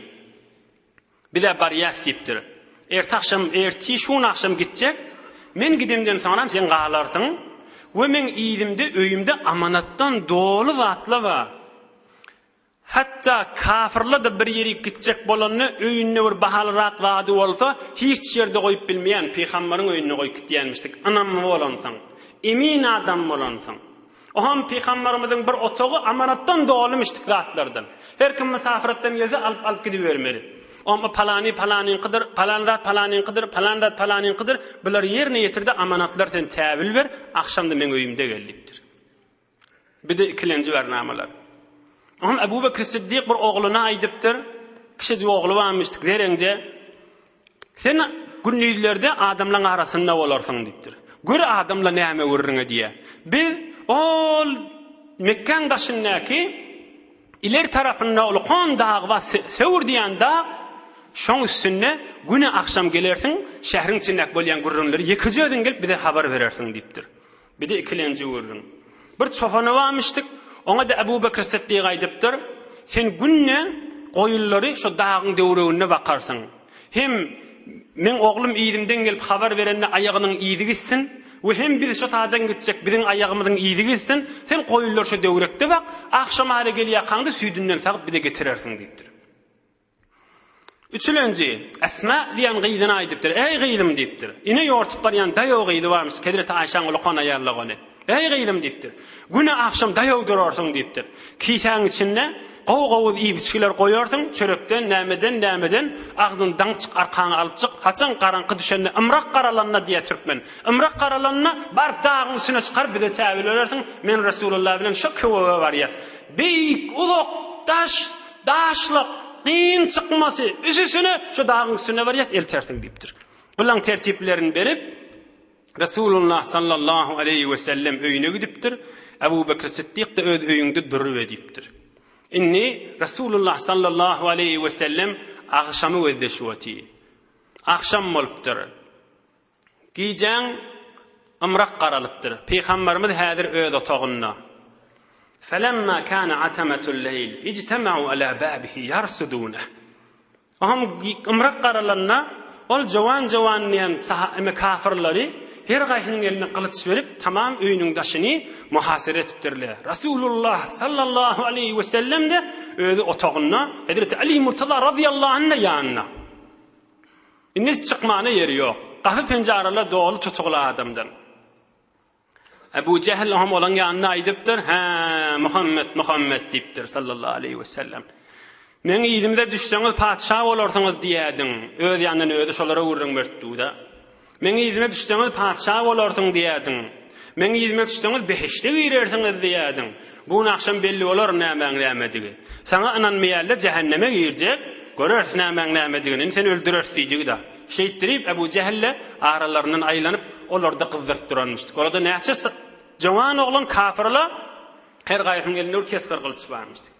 bir de bariyas deyiptir. Erti şun akşam gidecek, men gidimden sonra sen qalarsın ve men iyimde öyümde amanattan dolu zatla var. Hatta kafirla da bir yeri gidecek bolanını öyünne bir bahalırak vaadi olsa hiç yerde koyup bilmeyen peygamberin öyünne koyup gittiyenmiştik. Anam mı olansın? Emin adam mı olansın? O ham peygamberimizin bir otoğu amanattan doğulmuştuk zatlardan. Her kim misafirattan gelse alıp gidivermeli. Ama palanin kıdır, bular yerine yetirdi amanatlar sen təbil ver, akşamda men öyümde geliptir. Bir de ikilenci bernamalar. Aham Ebu Bekir Siddiq bir oğluna aydıptır. Kişici oğlu varmıştık derence. Sen günlülerde adamla arasında olarsın deyiptir. Göre adamla näme görürüne diye. Biz ol Mekkan daşındaki ileri tarafında olğan dağ va Sevr diyen dağ şoň üstüne güne akşam gelersin şehrin içindeki bolyan gurrunları yıkıcıydın gelip bize haber verirsin deyiptir. Bir de ikilenci görürün. Bir çofana varmıştık. Ona da Ebu Bekir Siddiq aydıptır. Sen günne koyulları şu dağın döwregine bakarsın. Hem men oğlum iyidimden gelip haber verenle ayağının iyidi gitsin. Ve hem biz şu tağdan gidecek bizim ayağımızın iyidi gitsin. Sen koyullar şu döwrekte bak. Akşam hale geliyakanda süydünden sağıp bir de getirirsin deyiptir. Üçüncü, Esma diyen gıydına aydıptır. Ey gıydım deyiptir. Yine yortup baryan dayo gıydı varmış. Kedret Ayşan uluqan ayarlığını. Ey gıydım deyiptir. Güne akşam dayo durursun deyiptir. Kiysan içinde qow iyi biçkiler koyarsın. Çörökten, nämeden ağzın dançık arkanı alıp çık. Haçan qaranqı düşende ımrak qaralanna diye Türkmen. Imrak qaralanna barıp dağın üstüne çıkar bir de təbil edersin. Men Resulullah bilen şu köve var yas. Beyik, uluk, daşlık, qiyın çıkması, üstüne şu dağın üstüne var yas eltersin deyiptir. Bulan tertiplerini berip Resulullah sallallahu aleyhi ve sellem öyüne gidiptir. Ebu Bekir Siddiq da öz öyünde durup ediptir. İnni Resulullah sallallahu aleyhi ve sellem akşamı özdeşuati. Akşam bolupdir. Giyeceğin ımrak qaralıptır. Peygamberimiz hadir öz otağına. فَلَمَّا كَانَ عَتَمَةُ اللَّيْلِ اِجْتَمَعُوا عَلَى بَابِهِ يَرْسُدُونَ. Aham ımrak qaralanna ol jawan niyan kafirleri her gaýhynyň eline kılıç verip tamam öýünüň daşyny muhasere etipdirler. Resulullah sallallahu aleyhi ve sellem de özü otağına Hazreti Ali Murtaza radıyallahu anh'a yanına. İnnes çıkmana yeri yok. Kapı pencereler dolu tutuklu adamdan. Ebu Cehil ham olan yanına aydıptır. Muhammed deyiptir sallallahu aleyhi ve sellem. Men iyidimde düşseňiz padşah bolarsyňyz diýädiň. Öz ýanyndan öýde şolara gurrun bertdi-de. Men iyidime düşseňiz padşah bolarsyň diýädiň. Men iyidime düşseňiz behişde girersiňiz diýädiň. Bu akşam belli bolar näme-nämedige. Saňa inanmaýarlar jehanneme girjek, görersiň näme-nämedigini sen öldürersiň-de. Şeýtirip Ebu Cehille aralarından aýlanyp olarda kızdyryp duranmışdyk. Orada näçe jawan oglan kafirler her gaýryň elinde keskir kılıç barmışdyk.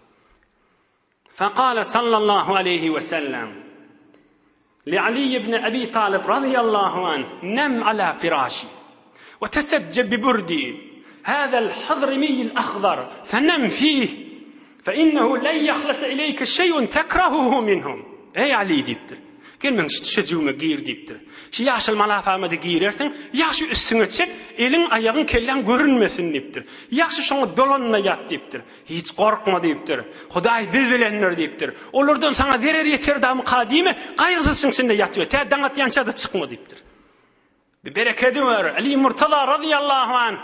فقال صلى الله عليه وسلم لعلي بن أبي طالب رضي الله عنه نم على فراشي وتسجل ببردي هذا الحضرمي الأخضر فنم فيه فإنه لن يخلص إليك شيء تكرهه منهم. Ey Ali deyiptir. Gelmen düşeceğime giyir deyiptir. Şu yaşıl malafamada giyirersin, yaşı üstüne çek, elin ayağın kellen görünmesin deyiptir. Yaşı şonu dolanına yat deyiptir. Hiç korkma deyiptir. Huday biz bilenler deyiptir. Olurdan sana verer yeter damı kadime, kaygısızsın şimdi yat ve te danat yançadı çıkma deyiptir. Bir bereketi var. Ali Murtaza radıyallahu anh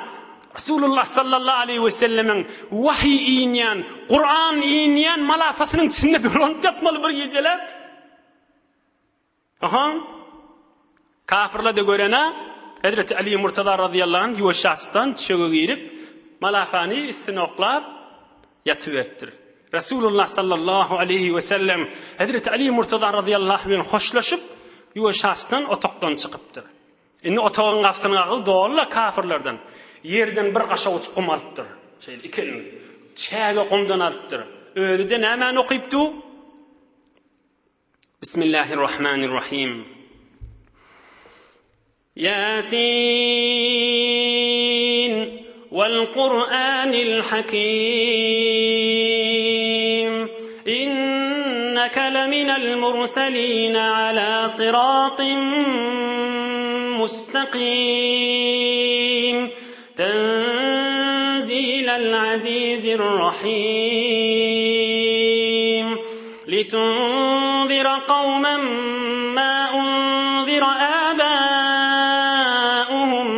Resulullah sallallahu aleyhi ve sellemin vahiy iniyen, Kur'an iniyen malafasının içinde dolanıp yatmalı bir geceler. Aha. Kafirler de görene Hazreti Ali Murtaza radıyallahu anh yuvaşastan çöge girip malafani üstüne oklap yatıvertir. Resulullah sallallahu aleyhi ve sellem Hazreti Ali Murtaza radıyallahu anh hoşlaşıp yuvaşastan otoktan çıkıptır. Inni otağın kapsının ağıl doğalla kafirlerden. Yerden bir qaşa uçup kum alıptır. İkelini. Çäge kumdan alıptır. Öyle de näme okuyupdu? Bismillahirrahmanirrahim. ياسين والقرآن الحكيم إنك لمن المرسلين على صراط مستقيم تنزيل العزيز الرحيم لتنذر قوما ما أنذر آباؤهم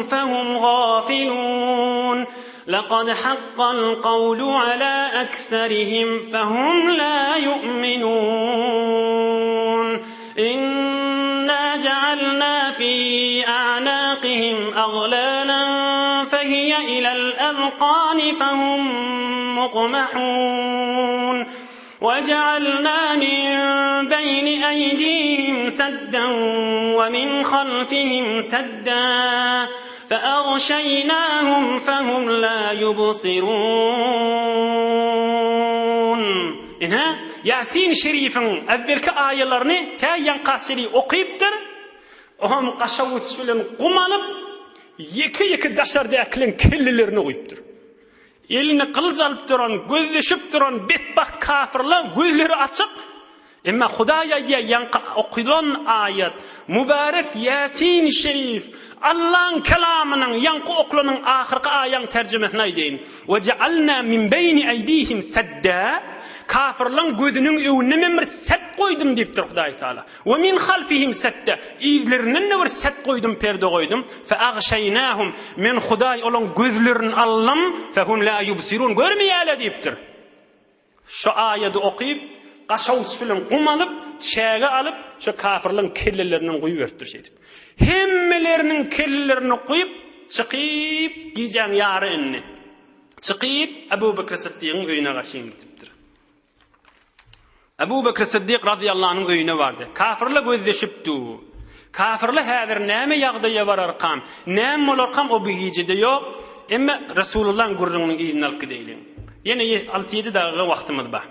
فهم غافلون لقد حق القول على أكثرهم فهم لا يؤمنون إنا جعلنا في أعناقهم أغلالا فهي إلى الأذقان فهم مقمحون وجعلنا من بين أيديهم سدا ومن خلفهم سدا فأغشيناهم فهم لا يبصرون. إنها ياسين شريفن أذلك آيالرني تا ينقاتلي أقيبتر وهم قشوت سلم قمالب يكي داشر داكلن كللرنو يبتر يلن قلز البتران قذ شبتران بيت بخت كافر لا قذلر أتسق إما خدايا ينقى أقيدون آيات مبارك ياسين الشريف الله كلامنا ينقى أقلنا آخر آيان ترجمة نايدين وجعلنا من بين أيديهم سدا كافر لن قذنن نممر سد قويدم ديبتر خداي تعالى ومن خلفهم سدا إذلرنن ور سد قويدم بيردو قويدم فأغشيناهم من خداي أولن قذلرن اللهم فهم لا يبصرون قرمي على ديبتر شو آيات أقيب قشوت فيلم قم alıp çağa alıp şu kafirlerin kellelerinin koyup örtürşeydi. Hemmelerinin kellerini koyup çıkıp giyeceğin yarı önüne. Çıkıp Ebu Bekir Sıddık'ın öyüne karşıyım gidiptir. Ebu Bekir Sıddık radıyallahu anh'ın öyüne vardı. Kafirle gözleşipti. Kafirle hadir näme ýagdaýa bar arkam. Näme ol arkam o bir gecede yok. Emma Resulullah'ın gurrunun ýygyny alyp gideýin. Ýene 6-7 dagyga wagtymyz bar.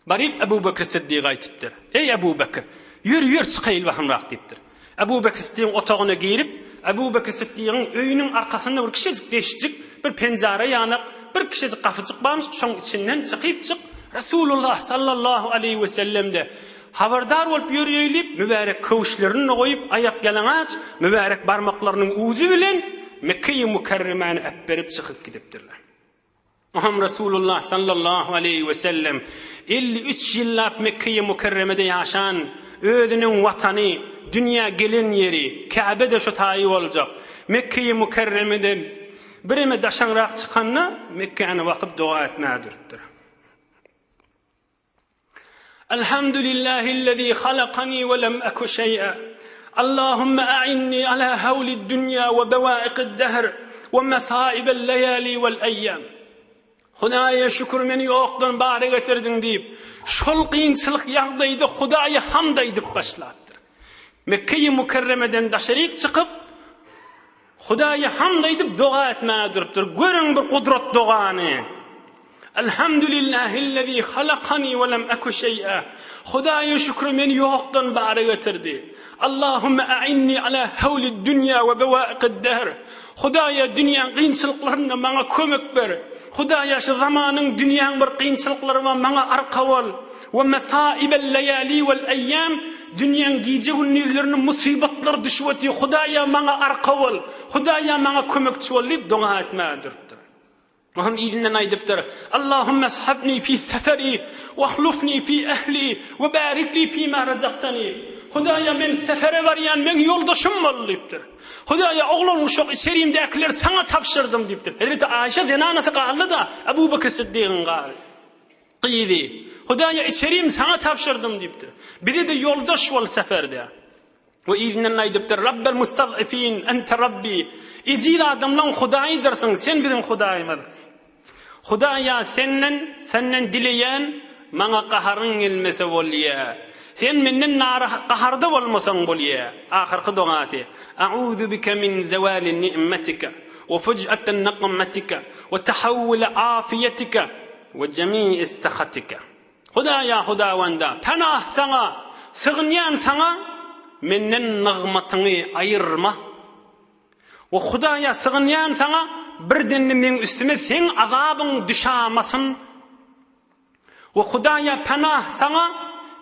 Barip Ebu Bekir Sıddık'a aytipdir. Ey Ebu Bekir, yür çıkayıl bakımrak deyipdir. Ebu Bekir Sıddık'ın otağına girip, Ebu Bekir Sıddık'ın öyünün arkasında bir kişicik deşicik, bir pencere yanık, bir kişicik kafıcık varmış, şunun içinden çıkıp çık. Resulullah sallallahu aleyhi ve sellem'de haberdar olup yürüyülüp, mübarek kavuşlarını koyup, ayak gelenaç, mübarek parmaklarının ucu bilen, Mekke-i Mukarreme'ni öpberip çıkıp gidipdirler. Muhammed Resulullah sallallahu aleyhi ve sellem 53 yıllap Mekke-i Mukarreme'de yaşan özünün vatanı, dünya gelin yeri, Kabe'de şu tayi olacak. Mekke-i Mukarreme'den birime daşanrak çıkanına Mekke'ne bakıp dua etmeye duruptur. Elhamdülillahillezî halakani ve lem eku şey'e. Allahümme a'inni ala havlid dünya ve bevaikid dehr ve mesaibel leyali vel eyyam. Hudaýa şükür meni ýokdan bary getirdin diýip, şol kynçylyk ýagdaýda Hudaýa hamd aýdyp başlapdyr. Mekke-i Mukarreme'den daşaryk çıkıp, Hudaýa hamd aýdyp dua etmäge durupdyr. Görüň bir kudret dogany. Elhamdülillahillezî halakani ve lem eku şey'a. Hudaýa şükür meni ýokdan bary getirdi. Allahümme a'inni ala havlid dünya ve bevaikid dehr. Hudaýa dünýäň kynçylyklaryna maňa kömek ber. Hudaýa şu zamanyň dünýäň bir kynçylyklaryna maňa arka bol. Ve mesaibel leyali vel eyyam. Dünýäň gije günleriniň musibatlar düşweti. Hudaýa maňa arka bol. Hudaýa maňa kömekçi bol diýip dua etmäge durupdyr. Muhim izinden aýdypdyr. Allahümme sahibni fi seferi ve ahlufni fi ehli ve barikli fi ma razaqtani. Hudaýa men sefere barýan men ýoldaşym bol diýipdir. Hudaýa oglum uşak içerimdekiler sana tapşyrdım diýipdir. Hazreti Aýşe denanasy galy da Ebu Bekir Sıddık'ın galy. Gyýdy. Hudaýa içerim sana tapşyrdım diýipdir. Biri de ýoldaş bol seferde. Ve izinden aýdypdyr. Rabbel mustad'ifin ente rabbi. Ejir adamlaryň Hudaýdyrsın, sen biziň Hudaýymyz. Hudaýa senden dileýän maňa gaharyň gelmese bolýa. Sen menden qaharda bolmasaň bolýa. Ahirki duasy. A'udhu bika min zawali ni'matika wa fuj'ati naqmatika wa tahawul afiyatika wa jami'i sakhatika. Hudaýa Hudaýwanda panah sana, sığınýan sana menden nığmatyny ayırma. O Hudaýa sığınýan saňa birdenli men üstüme sen azabyň düşamasyn. O Hudaýa panah saňa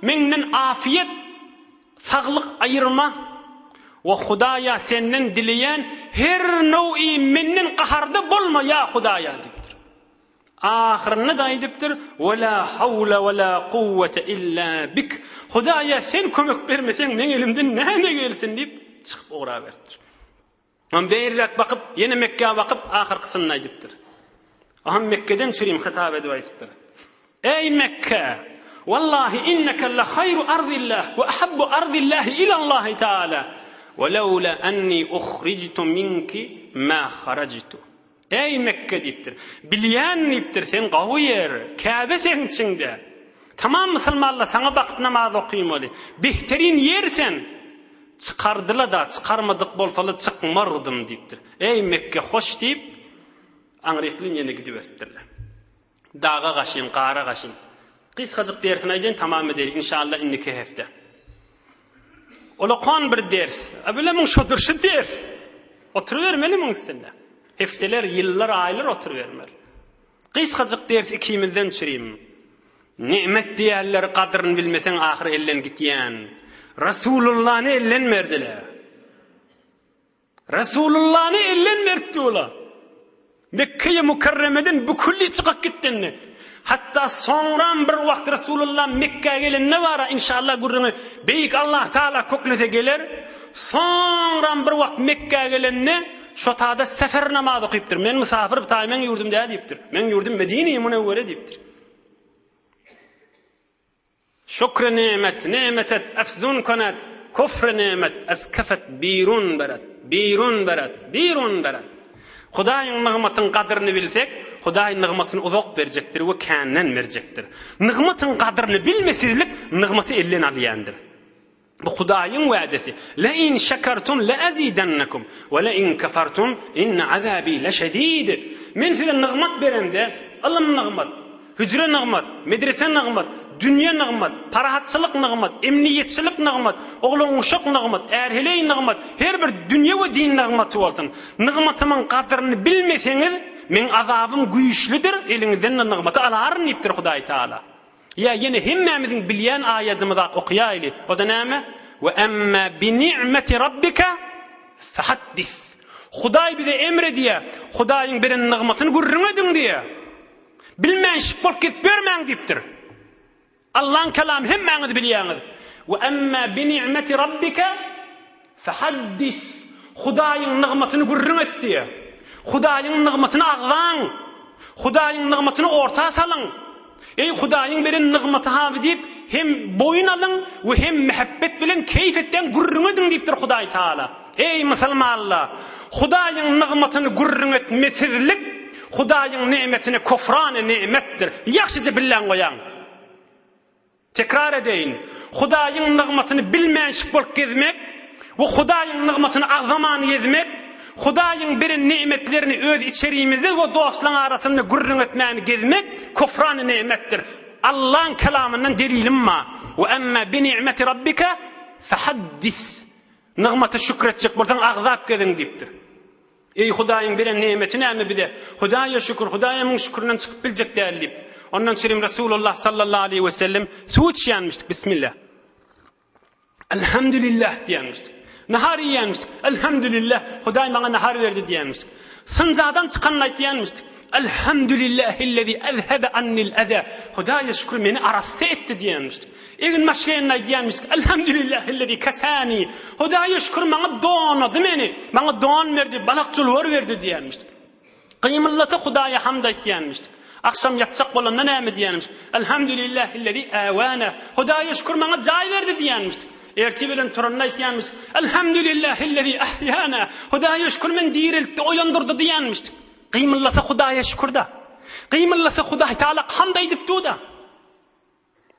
menden afiyet, saglyk ayırma. O Hudaýa senden dileýän her nowy menden qaharda bolma ya Hudaýa dipdir. Ahirinde da aýdypdyr: "Wala hawla wala quwwata illa bik." Hudaýa sen kömek bermeseň men elimden näme gelsin dip çykyp ora berdir. Am beýrek bakyp, ýene Mekke'ye bakyp ahyrkysyny aýdypdyr. Aham Mekke'den çürüm hitap edip aýdypdyr: "Ey Mekke, wallahi innaka la hayru ardillah wa ahabbu ardillahi ila Allah Taala. Walaula anni ukhrijtu minki ma kharajtu." Ey Mekke dipdir. Bilýän dipdir sen gawy yer, Käbe sen içinde. Tamam musulmanlar sana bakyp namaz okuymaly. Behterin yer sen. Çıkardıla da çıkarmadık bolsalı çıkmardım dipdir. Ey Mekke hoş deyip aňryklyn ýene gidiberdirler. Dağa gaşyn, qara gaşyn. Qysgaçyk dersini aýdyn tamam edeli inşallah inniki hefte. Ola qan bir ders. Abula men şodur şu ders. Oturuvermeli men sizinle. Hefteler, yıllar, aylar oturuvermeli. Qysgaçyk ders ikimizden çüreyim. Nimet diýerler qadryny bilmeseň ahir ellen gitýän. Resulullah'ni ellenmerdiler. Resulullah'ni ellenmerdiler. Mekke'ye Mukarreme'den bu kulli çıkıp gittiğini. Hatta sonran bir vakt Resulullah Mekke'ye gelin ne var inşallah gurrunu beyik Allah Teala köklete gelir. Sonran bir vakt Mekke'ye gelin ne? Şotada sefer namazı okuyuptur. Men misafir bir taymen yurdum diye deyiptir. Men yurdum Medine-i Münevvere deyiptir. Şükr nimet, nimetet efzun kanat, kufr nimet, eskafet birun berat, birun berat, birun berat. Hudaýyň nygmatyň qadryny bilsek, Hudaý nygmatyny uzak berjekdir we känden berjekdir. Nygmatyň qadryny bilmesizlik nygmaty elden alýandyr. Bu Hudaýyň wa'desi. La in şakartum la azidannakum we la in kafartum in azabi la şedid. Men size nygmat berende, alym nygmat, hücre nygmat, medrese nygmat, dünýä nygmat, parahatçylyk nygmat, emniýetçilik nygmat, oglan uşak nygmat, erheley nygmat, her bir dünýä we din nygmaty bolsun. Nygmatymyň qadryny bilmeseňiz, men azabym güýçlidir, eliňizden nygmaty alaryn diýipdir Hudaý Taala. Ya ýene hemmemiziň bilýän aýatymyza okuýaýly. O da näme? Ve emma bi ni'meti rabbika fahaddis. Hudaý bize emrediýär, Hudaýyň beren nygmatyny görüňediň diýär. Bilmänşik bolup ketip bermäň diýipdir. Allah'ın kelamı hemmeniz bilýäňiz. Ve emma bi ni'meti rabbika fahaddis. Hudaýyň nygmatyny görüň etdi. Hudaýyň nygmatyny agzaň. Hudaýyň nygmatyny orta salyň. Ey Hudaýyň beren nygmaty haby diýip hem boyun alyň we hem muhabbet bilen keyfetden görüň ediň diýipdir Hudaý Taala. Ey musulmanlar, Hudaýyň nygmatyny görüň etmesizlik Hudaýyň nimetini kofrany nimetdir. Ýaxşyca bilen goýaň. Tekrar edeyin. Hudaýyň nygmatyny bilmänşik bolup gezmek we Hudaýyň nygmatyny agzamany yezmek, Hudaýyň beren nimetlerini öz içeriğimizde we dostlaryň arasynda görüň etmäni gezmek kofrany nimetdir. Allah'ın kelamından delilim ma. Ve emma bi ni'meti rabbika fahaddis. Nygmaty şükretjek bolsaň agzap gezin diýipdir. Ey Hudaýyň beren nimetini näme bide? Hudaýa şükür, Hudaýyň şükründen çykyp biljek dälip. Ondan çyrim Resulullah sallallahu aleyhi ve sellem suut ýanmışdyk. Bismillah. Elhamdülillah diýanmışdyk. Nahar ýanmışdyk. Elhamdülillah. Hudaý maňa nahar berdi diýanmışdyk. Sınjadan çykan aýtýanmışdyk. Elhamdülillahillezî ezhebe annil aza. Hudaýa şükür meni arassa etdi diýanmışdyk. Egin maşgaýan aýtýanmışdyk. Elhamdülillahillezî kasani. Hudaýa şükür maňa donady meni. Maňa don berdi, balakçylyk berdi diýanmışdyk. Gymyllasa Hudaýa hamd aýtýanmışdyk. Akşam yatsak bolanda näme diýanmışdyk? Elhamdülillahillezî awana. Hudaýa şükür maňa jaý berdi diýanmışdyk. Erti bilen turanda aýtýanmışdyk. Elhamdülillahillezî ahyana. Hudaýa şükür men diriltdi, oýandyrdy diýanmışdyk. Gymyllasa Hudaýa şükürda. Gymyllasa Hudaý Taala hamd aýdypdy da.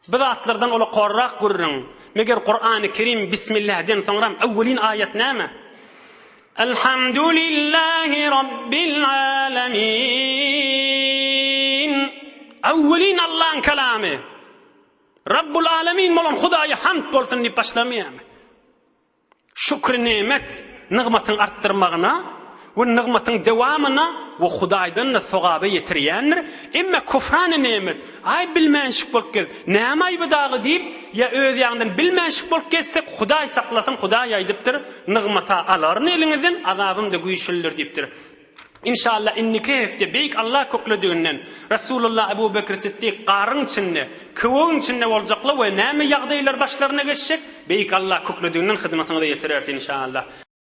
Bu zatlardan ola gorrak görüň. Meger Qur'an-ı Kerim bismillah'den soňra awwelin ayet näme? Elhamdülillahi rabbil alamin. Awwelin Allah'ın kelamı. 'Rabbul alamin' bolan Hudaýa hamd bolsun diýip başlamaýarmy? 'Rabbul alamin' bolan Hudaýa hamd bolsun diýip başlamaýarmy? 'Rabbul alamin' bolan Hudaýa hamd bolsun diýip başlamaýarmy? 'Rabbul alamin' bolan Hudaýa hamd bolsun diýip başlamaýarmy? şükür nimet nigmatın arttırmagına ve nigmatın devamına ve Hudaýdan da sogaby ýetirýändir. Emma kufran nimet ay bilmänşik bolup gel. Näme aýby dagy diýip ya öz ýagyndan bilmänşik bolup gelsek Hudaý saklasyn, Hudaý aýdypdyr. Nigmata alaryn eliňizden azabym da güýçlidir diýipdir. İnşallah inniki hefte beyk Allah köklediğinden Resulullah Ebu Bekir Siddiq qarın içinde, kıvığın içinde olacaklar ve näme ýagdaýlar başlarına geçecek beyk Allah köklediğinden hizmetine de yetirerdi inşallah.